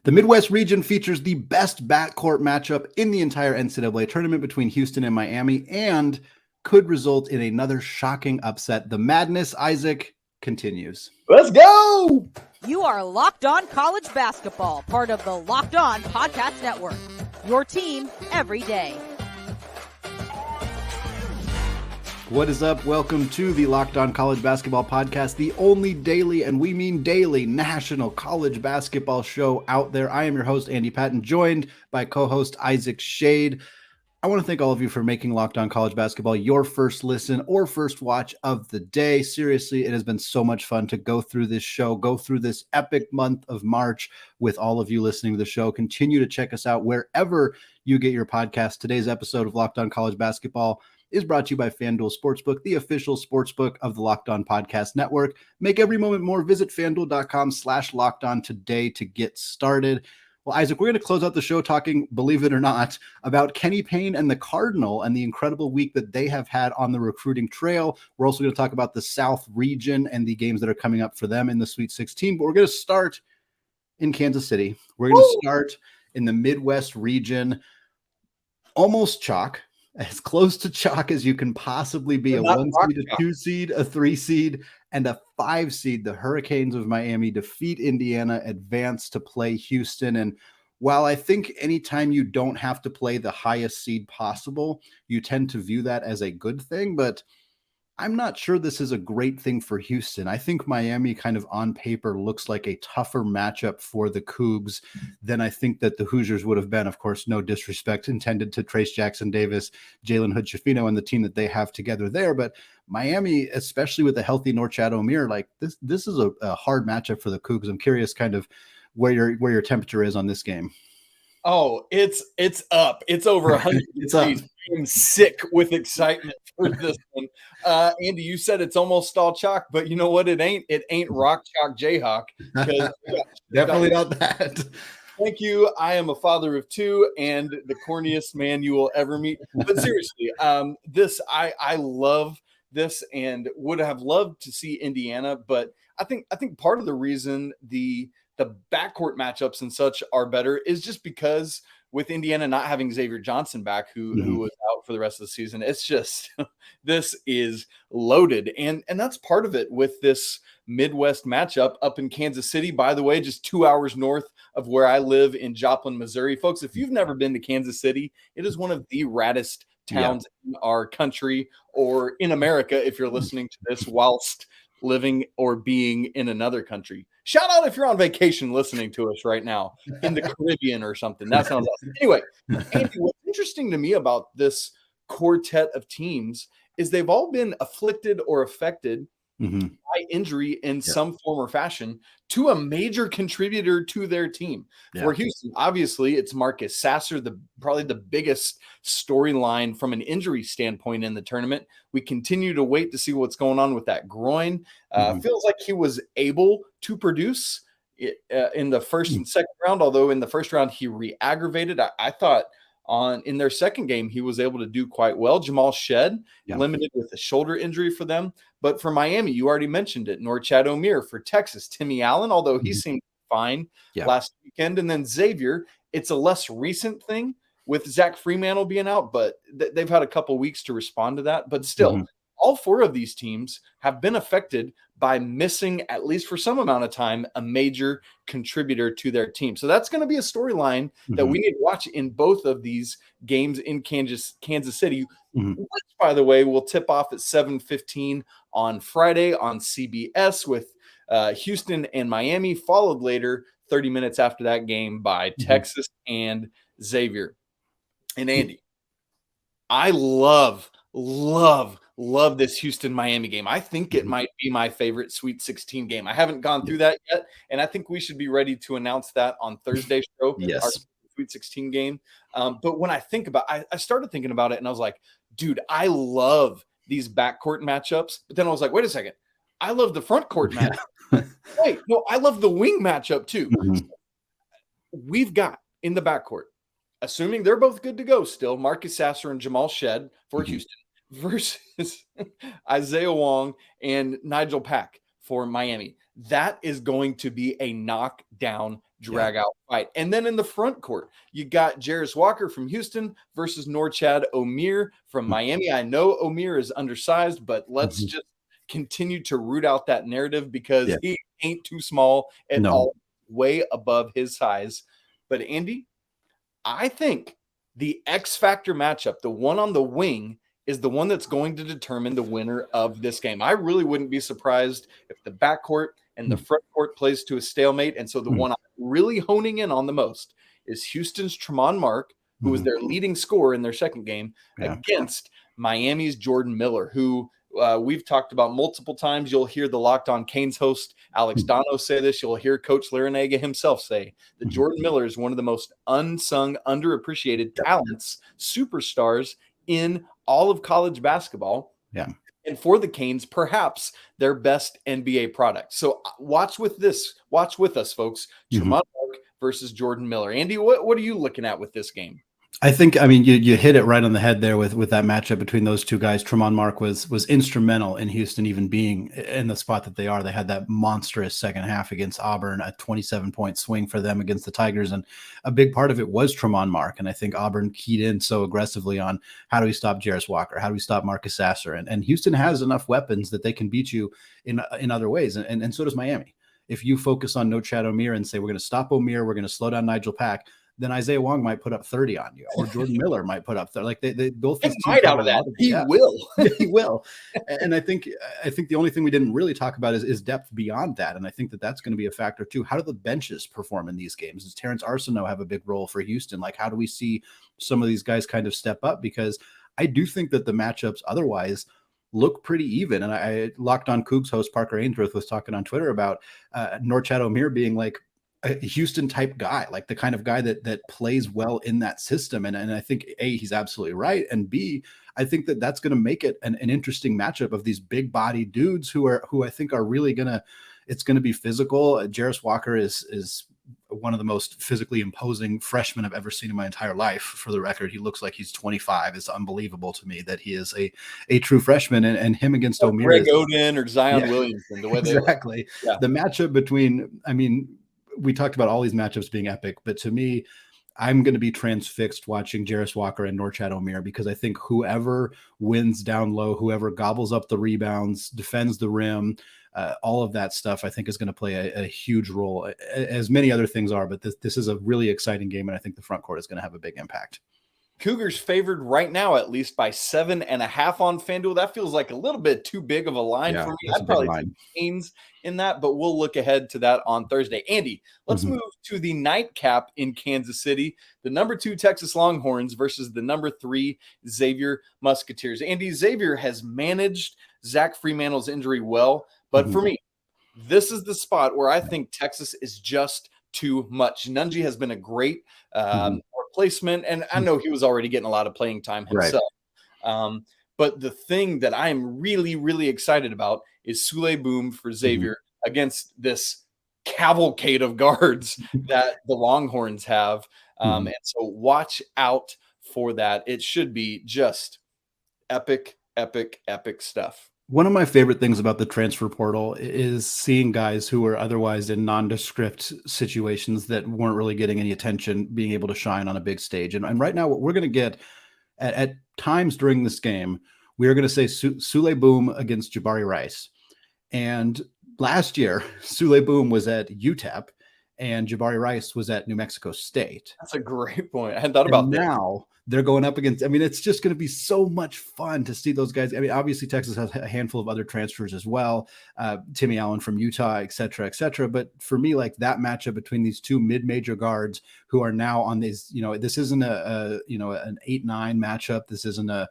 The Midwest region features the best backcourt matchup in the entire NCAA tournament between Houston and Miami and could result in another shocking upset. The madness, Isaac, continues. Let's go! You are Locked On College Basketball, part of the Locked On Podcast Network. Your team every day. What is up? Welcome to the Locked On College Basketball Podcast, the only daily, and we mean daily, national college basketball show out there. I am your host, Andy Patton, joined by co-host Isaac Shead. I want to thank all of you for making Locked On College Basketball your first listen or first watch of the day. Seriously, it has been so much fun to go through this show, go through this epic month of March with all of you listening to the show. Continue to check us out wherever you get your podcast. Today's episode of Locked On College Basketball is brought to you by FanDuel Sportsbook, the official sportsbook of the Locked On Podcast Network. Make every moment more. Visit FanDuel.com/LockedOn today to get started. Well, Isaac, we're going to close out the show talking, believe it or not, about Kenny Payne and the Cardinal and the incredible week that they have had on the recruiting trail. We're also going to talk about the South region and the games that are coming up for them in the Sweet 16. But we're going to start in Kansas City. We're going to start in the Midwest region. Almost chalk. As close to chalk as you can possibly be. A 1 seed, a 2 seed, a 3 seed, and a 5 seed. The Hurricanes of Miami defeat Indiana, advance to play Houston. And while I think anytime you don't have to play the highest seed possible, you tend to view that as a good thing. But I'm not sure this is a great thing for Houston. I think Miami kind of on paper looks like a tougher matchup for the Cougs than I think that the Hoosiers would have been. Of course, no disrespect intended to Trace Jackson Davis, Jalen Hood-Schifino, and the team that they have together there. But Miami, especially with a healthy Norchad Omier, like this is a hard matchup for the Cougs. I'm curious kind of where your temperature is on this game. Oh, it's up. It's over 100 It's up. I'm sick with excitement for this one. Andy, you said it's almost all chalk, but you know what? It ain't. It ain't rock chalk Jayhawk. Definitely not that. Thank you. I am a father of two and the corniest man you will ever meet. But seriously, I love this and would have loved to see Indiana, but I think part of the reason the backcourt matchups and such are better is just because with Indiana not having Xavier Johnson back, who was out for the rest of the season, it's just this is loaded. And that's part of it with this Midwest matchup up in Kansas City, by the way, just 2 hours north of where I live in Joplin, Missouri. Folks, if you've never been to Kansas City, it is one of the raddest towns in our country or in America if you're listening to this whilst living or being in another country. Shout out if you're on vacation listening to us right now in the Caribbean or something. That sounds awesome. Anyway, Andy, what's interesting to me about this quartet of teams is they've all been afflicted or affected by injury in some form or fashion to a major contributor to their team. For Houston, obviously, it's Marcus Sasser, probably the biggest storyline from an injury standpoint in the tournament. We continue to wait to see what's going on with that groin. Feels like he was able to produce in the first and second round, although in the first round he re-aggravated. I thought in their second game, he was able to do quite well. Jamal Shead, limited with a shoulder injury for them. But for Miami, you already mentioned it. Norchad Omier for Texas. Timmy Allen, although he seemed fine last weekend. And then Xavier, it's a less recent thing with Zach Freemantle being out, but they've had a couple weeks to respond to that. But still, all four of these teams have been affected by missing, at least for some amount of time, a major contributor to their team. So that's going to be a storyline that we need to watch in both of these games in Kansas City, which, by the way, will tip off at 7:15 on Friday on CBS with Houston and Miami, followed later, 30 minutes after that game, by Texas and Xavier. And Andy, I love this Houston-Miami game. I think it might be my favorite Sweet 16 game. I haven't gone through that yet, and I think we should be ready to announce that on Thursday's show, our Sweet 16 game. But when I think about it, I started thinking about it, and I was like, dude, I love these backcourt matchups. But then I was like, wait a second. I love the front court matchup. Wait, no, I love the wing matchup too. We've got in the backcourt, assuming they're both good to go still, Marcus Sasser and Jamal Shead for Houston versus Isaiah Wong and Nigel Pack for Miami. That is going to be a knockdown drag out fight. And then in the front court, you got Jarace Walker from Houston versus Norchad Omier from Miami. I know Omier is undersized, but let's just continue to root out that narrative because he ain't too small at all, way above his size. But Andy, I think the X factor matchup, the one on the wing, is the one that's going to determine the winner of this game. I really wouldn't be surprised if the backcourt and the front court plays to a stalemate. And so the one I'm really honing in on the most is Houston's Tramon Mark, who was their leading scorer in their second game, against Miami's Jordan Miller, who we've talked about multiple times. You'll hear the Locked On Canes host Alex Dono say this. You'll hear Coach Larinaga himself say that Jordan Miller is one of the most unsung, underappreciated talents, superstars in all of college basketball. Yeah. And for the Canes, perhaps their best NBA product. So watch with us, folks. Tramon Mark versus Jordan Miller. Andy, what are you looking at with this game? I think, you hit it right on the head there with that matchup between those two guys. Tramon Mark was instrumental in Houston even being in the spot that they are. They had that monstrous second half against Auburn, a 27-point swing for them against the Tigers. And a big part of it was Tramon Mark. And I think Auburn keyed in so aggressively on how do we stop Jarace Walker? How do we stop Marcus Sasser? And Houston has enough weapons that they can beat you in other ways. And so does Miami. If you focus on Norchad Omier and say, we're going to stop Omier, we're going to slow down Nigel Pack, then Isaiah Wong might put up 30 on you, or Jordan Miller might put up 30. Like they both might out of that. He will. He will. And I think the only thing we didn't really talk about is depth beyond that. And I think that's going to be a factor too. How do the benches perform in these games? Does Terrence Arsenault have a big role for Houston? Like, how do we see some of these guys kind of step up? Because I do think that the matchups otherwise look pretty even. And I Locked On Cougs host Parker Ainsworth was talking on Twitter about Norchad Omier being like a Houston type guy, like the kind of guy that plays well in that system. And I think A, he's absolutely right. And B, I think that's going to make it an interesting matchup of these big body dudes who I think are really it's going to be physical. Jarace Walker is one of the most physically imposing freshmen I've ever seen in my entire life. For the record, he looks like he's 25. It's unbelievable to me that he is a true freshman, and him against Omier. Greg Oden or Zion Williamson, the way they exactly. The matchup between, we talked about all these matchups being epic, but to me, I'm going to be transfixed watching Jarace Walker and Norchad Omier, because I think whoever wins down low, whoever gobbles up the rebounds, defends the rim, all of that stuff, I think is going to play a huge role, as many other things are. But this is a really exciting game, and I think the front court is going to have a big impact. Cougars favored right now, at least by 7.5 on FanDuel. That feels like a little bit too big of a line for me. I'd probably take Canes in that, but we'll look ahead to that on Thursday. Andy, let's move to the nightcap in Kansas City. The number 2 Texas Longhorns versus the number 3 Xavier Musketeers. Andy, Xavier has managed Zach Fremantle's injury well, but for me, this is the spot where I think Texas is just too much. Nunji has been a great replacement, and I know he was already getting a lot of playing time himself. Right. But the thing that I am really, really excited about is Sule Boom for Xavier against this cavalcade of guards that the Longhorns have. And so watch out for that. It should be just epic, epic, epic stuff. One of my favorite things about the transfer portal is seeing guys who are otherwise in nondescript situations that weren't really getting any attention being able to shine on a big stage. And right now, what we're going to get at times during this game, we are going to say Sule Boom against Jabari Rice. And last year, Sule Boom was at UTEP and Jabari Rice was at New Mexico State. That's a great point. I hadn't thought about that. Now they're going up against, it's just going to be so much fun to see those guys. Obviously Texas has a handful of other transfers as well. Timmy Allen from Utah, et cetera, et cetera. But for me, like that matchup between these two mid-major guards who are now on these, this isn't an 8-9 matchup. This isn't a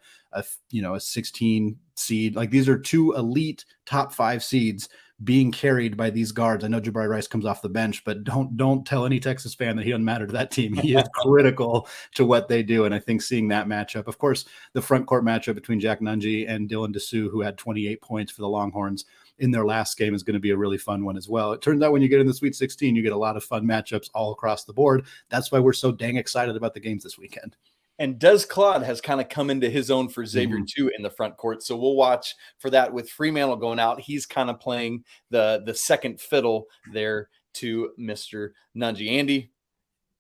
16 seed. Like these are two elite top 5 seeds being carried by these guards. I know Jabari Rice comes off the bench, but don't tell any Texas fan that he doesn't matter to that team. He is critical to what they do. And I think seeing that matchup, of course, the front court matchup between Jack Nunji and Dylan Dessou, who had 28 points for the Longhorns in their last game, is going to be a really fun one as well. It turns out when you get in the Sweet 16, you get a lot of fun matchups all across the board. That's why we're so dang excited about the games this weekend. And Des Claude has kind of come into his own for Xavier too in the front court. So we'll watch for that with Fremantle going out. He's kind of playing the second fiddle there to Mr. Nungy. Andy,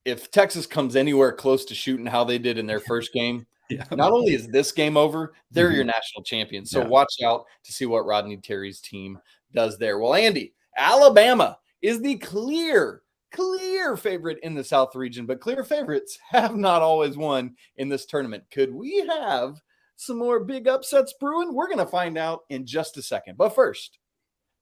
if Texas comes anywhere close to shooting how they did in their first game, not only is this game over, they're your national champions. So watch out to see what Rodney Terry's team does there. Well, Andy, Alabama is the clear favorite in the South region, but clear favorites have not always won in this tournament. Could we have some more big upsets brewing? We're going to find out in just a second. But first,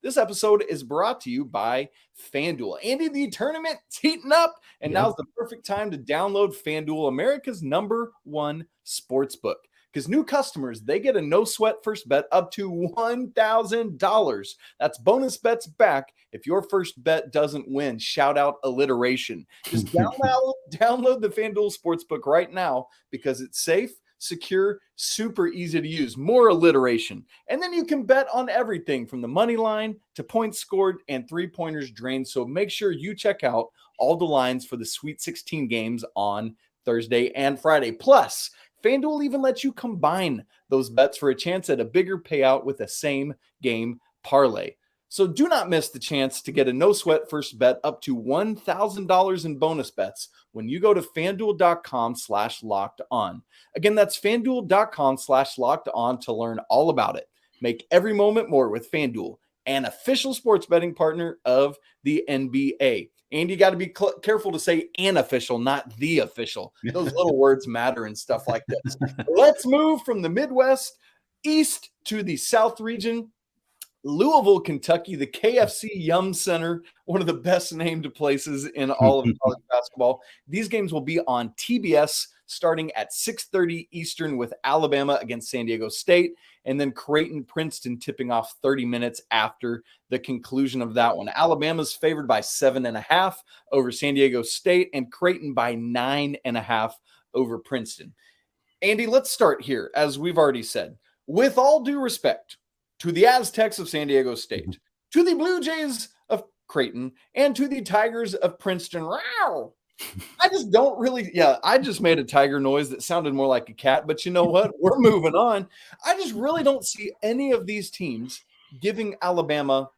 this episode is brought to you by FanDuel. Andy, the tournament's heating up, and now's the perfect time to download FanDuel, America's #1 sports book. Because new customers, they get a no-sweat first bet up to $1,000. That's bonus bets back if your first bet doesn't win. Shout out alliteration. Just download the FanDuel Sportsbook right now because it's safe, secure, super easy to use. More alliteration. And then you can bet on everything from the money line to points scored and three-pointers drained. So make sure you check out all the lines for the Sweet 16 games on Thursday and Friday. Plus, FanDuel even lets you combine those bets for a chance at a bigger payout with a same game parlay. So do not miss the chance to get a no-sweat first bet up to $1,000 in bonus bets when you go to FanDuel.com/locked-on. Again, that's FanDuel.com/locked-on to learn all about it. Make every moment more with FanDuel, an official sports betting partner of the NBA. And you got to be careful to say an official, not the official. Those little words matter and stuff like this. Let's move from the Midwest east to the South region. Louisville, Kentucky, the KFC Yum Center, one of the best named places in all of college basketball. These games will be on TBS starting at 6:30 Eastern with Alabama against San Diego State, and then Creighton, Princeton tipping off 30 minutes after the conclusion of that one. Alabama's favored by 7.5 over San Diego State, and Creighton by 9.5 over Princeton. Andy, let's start here. As we've already said, with all due respect to the Aztecs of San Diego State, to the Blue Jays of Creighton, and to the Tigers of Princeton. Wow. I just don't really, I just made a tiger noise that sounded more like a cat, but you know what? We're moving on. I just really don't see any of these teams giving Alabama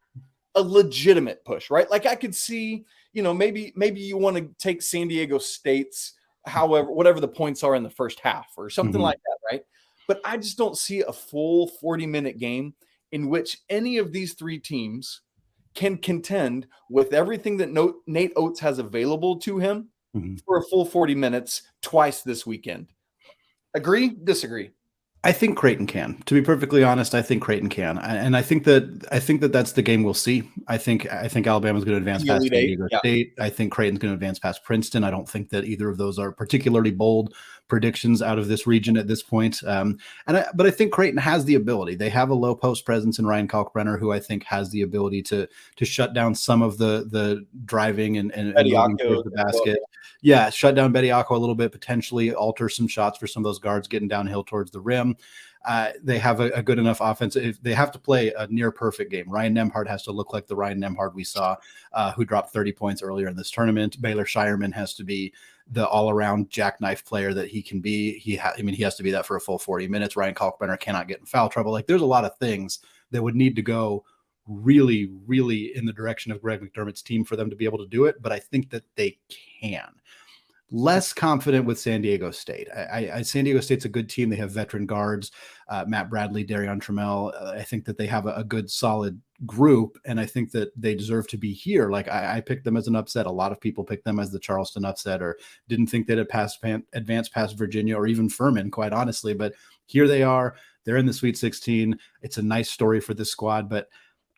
a legitimate push, right? Like I could see, maybe you want to take San Diego State's, whatever the points are in the first half or something like that, right? But I just don't see a full 40-minute game in which any of these three teams can contend with everything that Nate Oats has available to him for a full 40 minutes twice this weekend. Agree? Disagree? I think Creighton can. To be perfectly honest, I think Creighton can, and I think that that's the game we'll see. I think Alabama's going to advance past San Diego State. I think Creighton's going to advance past Princeton. I don't think that either of those are particularly bold predictions out of this region at this point. But I think Creighton has the ability. They have a low post presence in Ryan Kalkbrenner, who I think has the ability to shut down some of the driving and moving towards the basket. Yeah, shut down Bediako a little bit, potentially alter some shots for some of those guards getting downhill towards the rim. They have a good enough offense. If they have to play a near perfect game, Ryan Nembhard has to look like the Ryan Nembhard we saw, who dropped 30 points earlier in this tournament. Baylor Shireman has to be the all-around jackknife player that he can be. He has to be that for a full 40 minutes. Ryan Kalkbrenner cannot get in foul trouble. Like there's a lot of things that would need to go really, really in the direction of Greg McDermott's team for them to be able to do it. But I think that they can. Less confident with San Diego State. San Diego State's a good team. They have veteran guards, Matt Bradley, Darion Trammell. I think that they have a good, solid group, and I think that they deserve to be here. Like I picked them as an upset. A lot of people picked them as the Charleston upset, or didn't think they'd advance past Virginia or even Furman, quite honestly. But here they are. They're in the Sweet 16. It's a nice story for this squad, but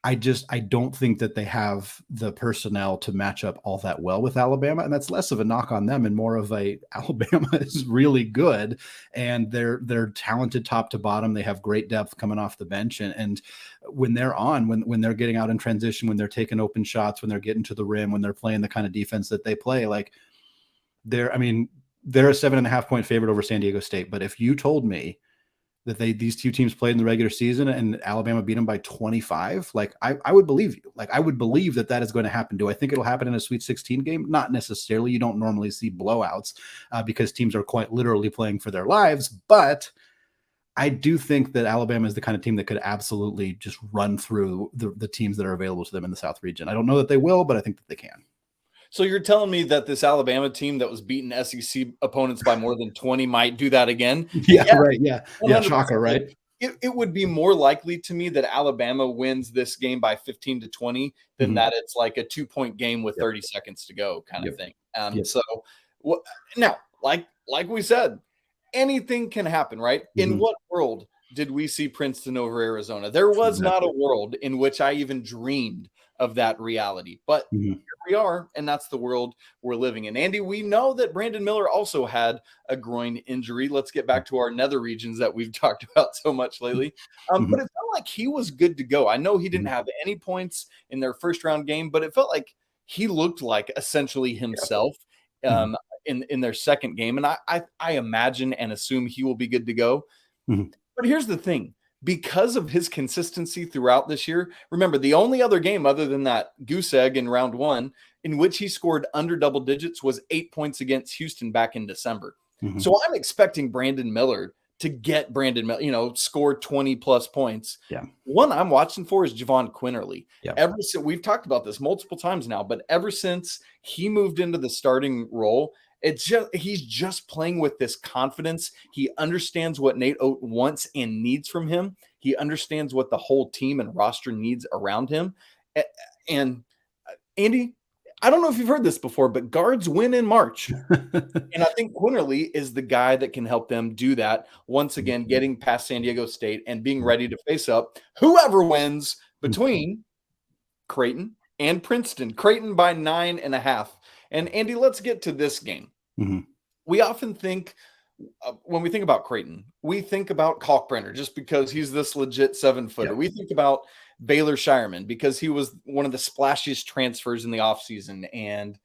I don't think that they have the personnel to match up all that well with Alabama. And that's less of a knock on them and more of Alabama is really good. And they're talented top to bottom. They have great depth coming off the bench. And when they're on, when they're getting out in transition, when they're taking open shots, when they're getting to the rim, when they're playing the kind of defense that they play, like they're a 7.5 point favorite over San Diego State. But if you told me that these two teams played in the regular season and Alabama beat them by 25, like I would believe you. Like I would believe that is going to happen. Do I think it'll happen in a Sweet 16 game? Not necessarily. You don't normally see blowouts because teams are quite literally playing for their lives, but I do think that Alabama is the kind of team that could absolutely just run through the teams that are available to them in the South region. I don't know that they will, but I think that they can. So you're telling me that this Alabama team that was beating SEC opponents by more than 20 might do that again? Yeah, right. Yeah. 100%. Yeah. Shocker, right? It would be more likely to me that Alabama wins this game by 15-20 than that it's like a 2-point game with 30 seconds to go kind of thing. So now, like we said, anything can happen, right? In what world did we see Princeton over Arizona? There was not a world in which I even dreamed of that reality, but here we are, and that's the world we're living in. Andy, we know that Brandon Miller also had a groin injury. Let's get back to our nether regions that we've talked about so much lately. But it felt like he was good to go. I know he didn't have any points in their first round game, but it felt like he looked like essentially himself in their second game. And I imagine and assume he will be good to go. But here's the thing. Because of his consistency throughout this year, remember, the only other game other than that goose egg in round one in which he scored under double digits was 8 points against Houston back in December. So I'm expecting Brandon Miller to get score 20 plus points. One I'm watching for is Jahvon Quinerly. We've talked about this multiple times now, but ever since he moved into the starting role, he's just playing with this confidence. He understands what Nate Oats wants and needs from him. He understands what the whole team and roster needs around him. And Andy, I don't know if you've heard this before, but guards win in March. And I think Quinerly is the guy that can help them do that. Once again, getting past San Diego State and being ready to face up whoever wins between Creighton and Princeton. Creighton by 9.5. And Andy, let's get to this game. We often think, when we think about Creighton, we think about Kalkbrenner just because he's this legit 7-footer. We think about Baylor Shireman because he was one of the splashiest transfers in the offseason and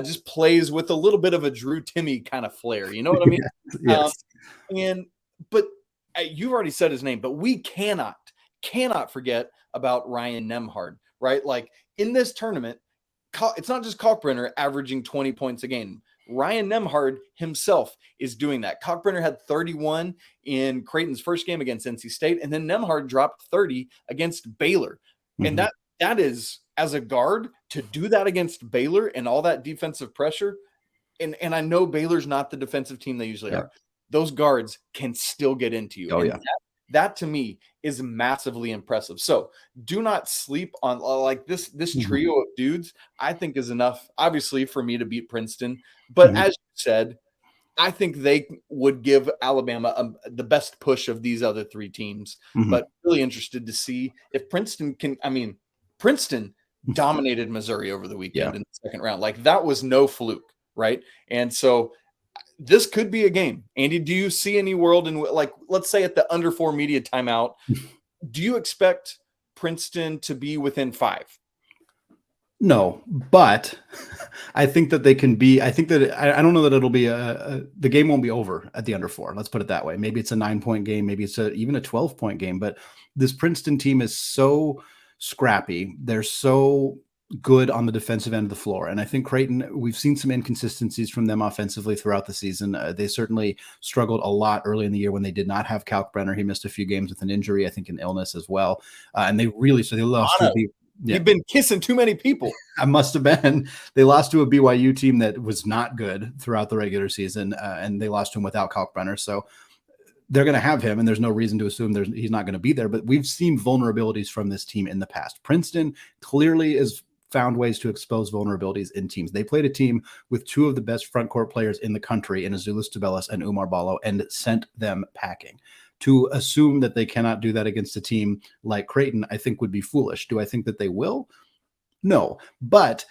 just plays with a little bit of a Drew Timme kind of flair. You know what I mean? But you've already said his name, but we cannot forget about Ryan Nembhard, right? Like in this tournament, it's not just Kalkbrenner averaging 20 points a game. Ryan Nembhard himself is doing that. Kalkbrenner had 31 in Creighton's first game against NC State, and then Nembhard dropped 30 against Baylor. And that is, as a guard, to do that against Baylor and all that defensive pressure. And I know Baylor's not the defensive team they usually are. Those guards can still get into you. That to me is massively impressive. So do not sleep on like this trio of dudes. I think is enough, obviously, for me to beat Princeton. But as you said, I think they would give Alabama the best push of these other three teams. But really interested to see if Princeton can. I mean, Princeton dominated Missouri over the weekend in the second round. Like that was no fluke, right? And so this could be a game. Andy, do you see any world in, like, let's say at the under 4 media timeout, do you expect Princeton to be within 5? No, but I think that they can be. I think that I don't know that it'll be the game won't be over at the under 4. Let's put it that way. Maybe it's a 9-point game. Maybe it's even a 12-point game. But this Princeton team is so scrappy. They're so good on the defensive end of the floor. And I think Creighton, we've seen some inconsistencies from them offensively throughout the season. They certainly struggled a lot early in the year when they did not have Kalkbrenner. He missed a few games with an injury, I think an illness as well. And they lost to You've been kissing too many people. I must have been. They lost to a BYU team that was not good throughout the regular season, and they lost to him without Kalkbrenner. So they're going to have him, and there's no reason to assume he's not going to be there. But we've seen vulnerabilities from this team in the past. Princeton clearly is found ways to expose vulnerabilities in teams. They played a team with two of the best front court players in the country in Azuolas Tubelis and Umar Ballo and sent them packing. To assume that they cannot do that against a team like Creighton, I think would be foolish. Do I think that they will? No, but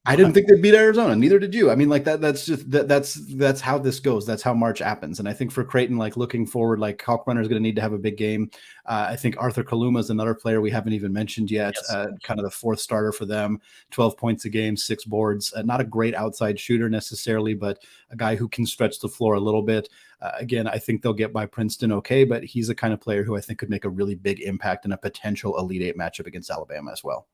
I didn't think they'd beat Arizona. Neither did you. I mean, like that's how this goes. That's how March happens. And I think for Creighton, like looking forward, like Kalkbrenner is going to need to have a big game. I think Arthur Kaluma is another player we haven't even mentioned yet. Yes. Kind of the fourth starter for them, 12 points a game, 6 boards. Not a great outside shooter necessarily, but a guy who can stretch the floor a little bit. Again, I think they'll get by Princeton okay, but he's the kind of player who I think could make a really big impact in a potential Elite Eight matchup against Alabama as well.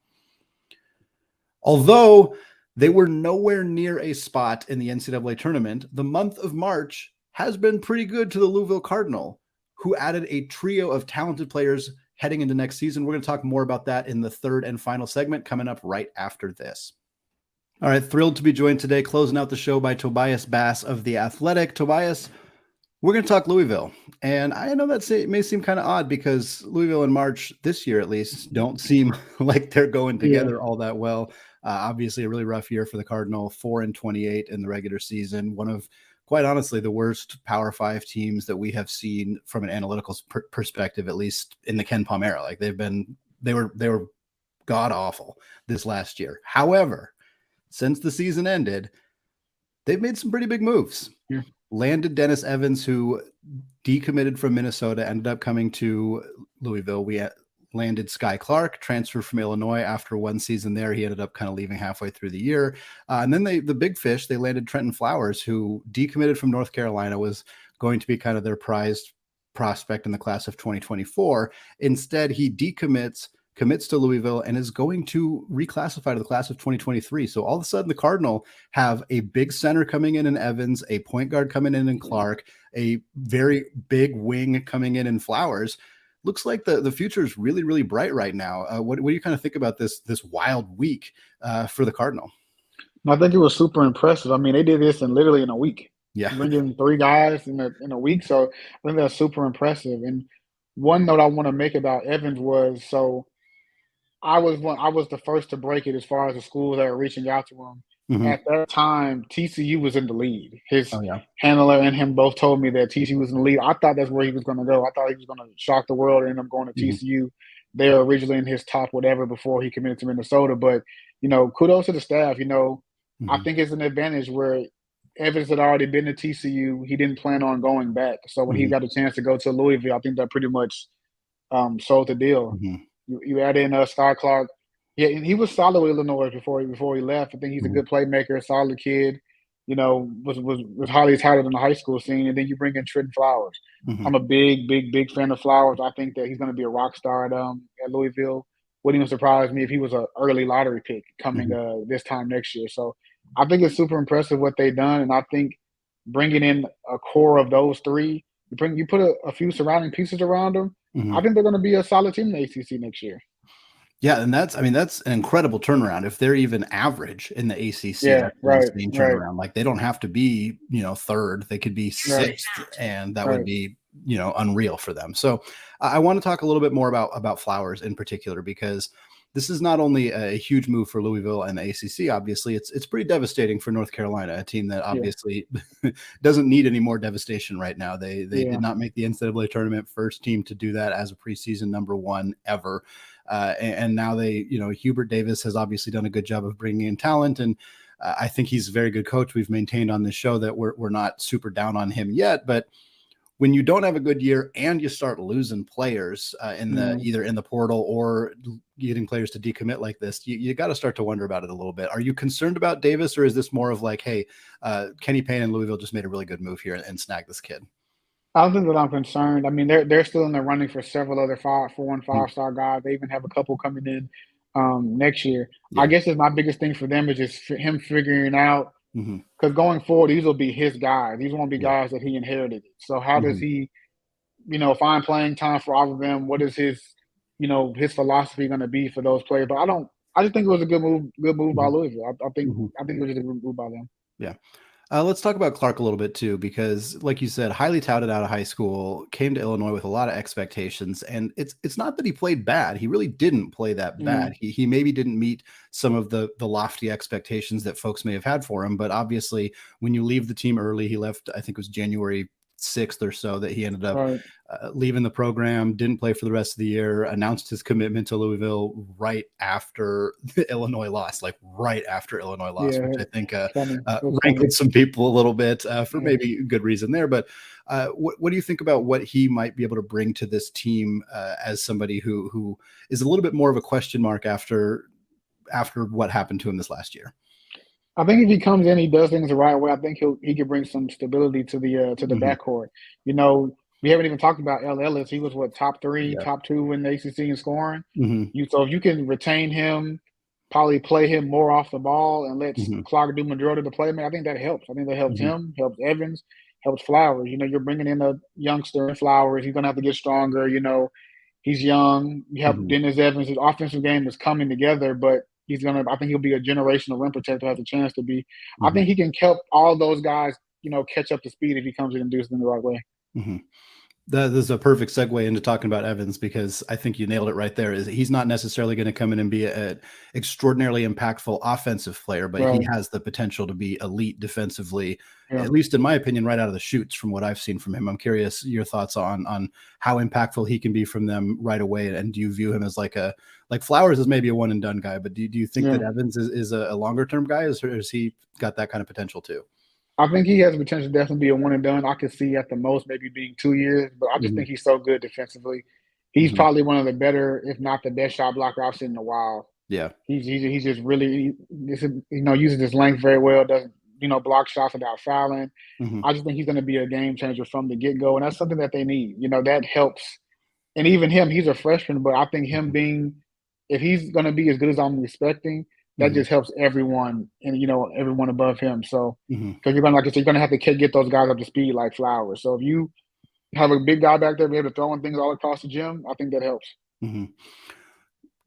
Although they were nowhere near a spot in the NCAA tournament, the month of March has been pretty good to the Louisville Cardinal. who added a trio of talented players heading into next season. We're going to talk more about that in the third and final segment coming up right after this. All right, thrilled to be joined today, closing out the show by Tobias Bass of The Athletic. Tobias, we're going to talk Louisville. And I know it may seem kind of odd because Louisville in March, this year at least, don't seem like they're going together all that well. Obviously, a really rough year for the Cardinal, 4-28 in the regular season. One of, quite honestly, the worst Power 5 teams that we have seen from an analytical perspective, at least in the Ken Palm era. Like they were god awful this last year. However, since the season ended, they've made some pretty big moves. Yeah. Landed Dennis Evans, who decommitted from Minnesota, ended up coming to Louisville. We landed Sky Clark, transferred from Illinois after one season there. He ended up kind of leaving halfway through the year. And then the big fish, they landed Trenton Flowers, who decommitted from North Carolina, was going to be kind of their prized prospect in the class of 2024. Instead, he commits to Louisville and is going to reclassify to the class of 2023. So all of a sudden the Cardinal have a big center coming in Evans, a point guard coming in Clark, a very big wing coming in Flowers. Looks like the future is really, really bright right now. What do you kind of think about this wild week for the Cardinal? I think it was super impressive. I mean, they did this literally in a week. Yeah. Bringing 3 guys in a week. So I think that's super impressive. And one note I want to make about Evans was, I was the first to break it as far as the schools that were reaching out to him. Mm-hmm. At that time, TCU was in the lead. His handler and him both told me that TCU was in the lead. I thought that's where he was going to go. I thought he was going to shock the world and end up going to TCU. They were originally in his top whatever before he committed to Minnesota. But, kudos to the staff. I think it's an advantage where Evans had already been to TCU. He didn't plan on going back. So when he got a chance to go to Louisville, I think that pretty much sold the deal. You add in Sky Clark. Yeah, and he was solid with Illinois before he left. I think he's a good playmaker, solid kid. Was highly touted in the high school scene. And then you bring in Trenton Flowers. I'm a big fan of Flowers. I think that he's going to be a rock star at Louisville. Wouldn't even surprise me if he was an early lottery pick coming this time next year. So I think it's super impressive what they've done. And I think bringing in a core of those 3, you put a few surrounding pieces around them. I think they're going to be a solid team in the ACC next year. Yeah, and that's an incredible turnaround. If they're even average in the ACC, turnaround. Like they don't have to be, third. They could be 6th, and that would be, unreal for them. So I want to talk a little bit more about Flowers in particular, because this is not only a huge move for Louisville and the ACC. Obviously, it's pretty devastating for North Carolina, a team that obviously doesn't need any more devastation right now. They did not make the NCAA tournament, first team to do that as a preseason number 1 ever. And now Hubert Davis has obviously done a good job of bringing in talent. And I think he's a very good coach. We've maintained on this show that we're not super down on him yet, but when you don't have a good year and you start losing players either in the portal or getting players to decommit like this, you got to start to wonder about it a little bit. Are you concerned about Davis, or is this more of like, hey, Kenny Payne and Louisville just made a really good move here and snagged this kid? I don't think that I'm concerned. I mean, they're still in the running for several other 4 and 5-star guys. They even have a couple coming in next year. I guess my biggest thing for them is just him figuring out, because going forward, these will be his guys. These won't be guys that he inherited. So how does he, find playing time for all of them? What is his philosophy going to be for those players? But I just think it was a good move by Louisville. I think it was just a good move by them. Yeah. Let's talk about Clark a little bit too, because like you said, highly touted out of high school, came to Illinois with a lot of expectations, and it's not that he played bad. He really didn't play that bad. He maybe didn't meet some of the lofty expectations that folks may have had for him, but obviously when you leave the team early, he left, I think it was January 6th or so that he ended up leaving the program, didn't play for the rest of the year, announced his commitment to Louisville right after the Illinois loss, which I think rankled some people a little bit for maybe good reason there. But what do you think about what he might be able to bring to this team as somebody who is a little bit more of a question mark after what happened to him this last year? I think if he comes in, he does things the right way. I think he could bring some stability to the backcourt. We haven't even talked about L. Ellis. He was top 3, top 2 in the ACC in scoring. So if you can retain him, probably play him more off the ball and let Clark do majority of the play, I think that helps. I think that helps him, helps Evans. helps Flowers. You're bringing in a youngster in Flowers. He's going to have to get stronger. He's young. You have Dennis Evans. His offensive game is coming together, but I think he'll be a generational rim protector, has a chance to be. I think he can help all those guys, catch up to speed if he comes in and does it in the right way. That is a perfect segue into talking about Evans, because I think you nailed it right there. Is he's not necessarily going to come in and be an extraordinarily impactful offensive player, but he has the potential to be elite defensively, at least in my opinion, right out of the chutes from what I've seen from him. I'm curious your thoughts on how impactful he can be from them right away. And do you view him as like Flowers is maybe a one and done guy, but do you think that Evans is a longer term guy, or has he got that kind of potential too? I think he has the potential to definitely be a one and done. I could see at the most maybe being 2 years, but I just think he's so good defensively. He's probably one of the better, if not the best shot blocker I've seen in a while. Yeah. He's just really, uses his length very well, doesn't, block shots without fouling. I just think he's going to be a game changer from the get-go, and that's something that they need. That helps. And even him, he's a freshman, but I think him being, if he's going to be as good as I'm expecting, that just helps everyone and, everyone above him. So, because you're going to have to get those guys up to speed like Flowers. So if you have a big guy back there be able to throw things all across the gym, I think that helps.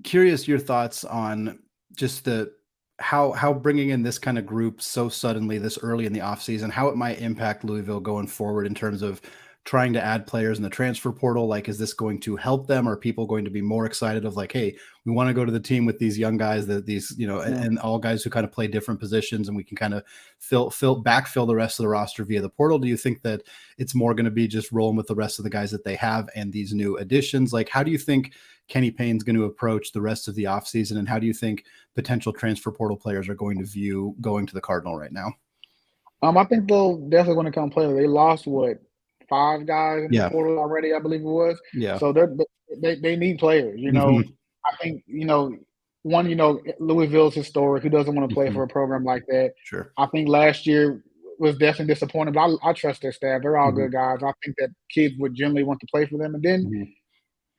Curious your thoughts on just how bringing in this kind of group so suddenly this early in the offseason, how it might impact Louisville going forward in terms of trying to add players in the transfer portal. Like, is this going to help them? Are people going to be more excited of like, hey, we want to go to the team with these young guys and all guys who kind of play different positions, and we can kind of backfill the rest of the roster via the portal? Do you think that it's more going to be just rolling with the rest of the guys that they have and these new additions? Like, how do you think Kenny Payne's going to approach the rest of the offseason, and how do you think potential transfer portal players are going to view going to the Cardinal right now? I think they'll definitely want to come play. They lost 5 guys in the portal already, I believe it was. Yeah. So they need players. I think Louisville's historic. Who doesn't want to play for a program like that? Sure. I think last year was definitely disappointing, but I trust their staff. They're all good guys. I think that kids would generally want to play for them, and then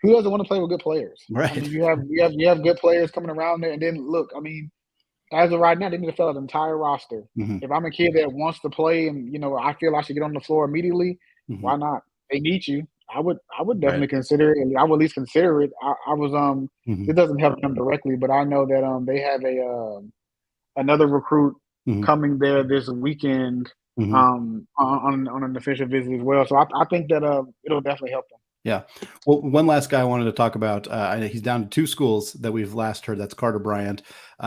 who doesn't want to play with good players? Right. I mean, you have good players coming around there, and then look, I mean, as of right now, they need to fill out the entire roster. If I'm a kid that wants to play and I feel I should get on the floor immediately, why not? They need you. I would definitely consider it. I would at least consider it. I was it doesn't help them directly, but I know that they have another recruit coming there this weekend on an official visit as well. So I think that it'll definitely help them. Yeah. Well, one last guy I wanted to talk about. I know he's down to 2 schools that we've last heard. That's Carter Bryant,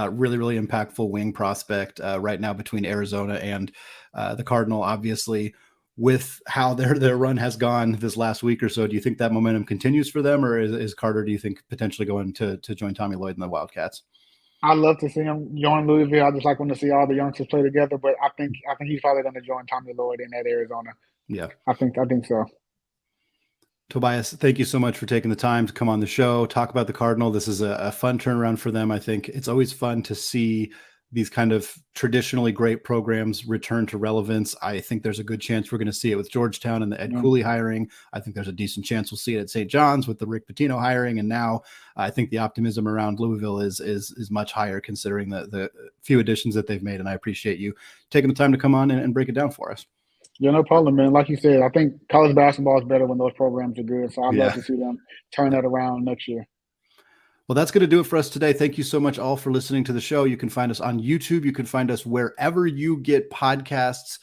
really, really impactful wing prospect right now between Arizona and the Cardinal. Obviously, with how their run has gone this last week or so, do you think that momentum continues for them, or is Carter, do you think, potentially going to join Tommy Lloyd and the Wildcats? I'd love to see him join Louisville. I just want to see all the youngsters play together, but I think he's probably going to join Tommy Lloyd in that Arizona. Yeah, I think so. Tobias, thank you so much for taking the time to come on the show, talk about the Cardinal. This is a fun turnaround for them. I think it's always fun to see these kind of traditionally great programs return to relevance. I think there's a good chance we're going to see it with Georgetown and the Ed Cooley hiring. I think there's a decent chance we'll see it at St. John's with the Rick Pitino hiring. And now I think the optimism around Louisville is much higher considering the few additions that they've made. And I appreciate you taking the time to come on and break it down for us. Yeah, no problem, man. Like you said, I think college basketball is better when those programs are good. So I'd love to see them turn that around next year. Well, that's going to do it for us today. Thank you so much all for listening to the show. You can find us on YouTube. You can find us wherever you get podcasts.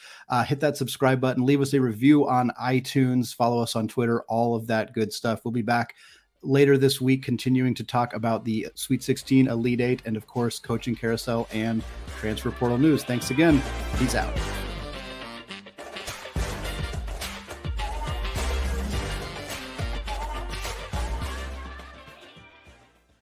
Hit that subscribe button. Leave us a review on iTunes. Follow us on Twitter. All of that good stuff. We'll be back later this week continuing to talk about the Sweet 16, Elite 8, and, of course, coaching carousel and transfer portal news. Thanks again. Peace out.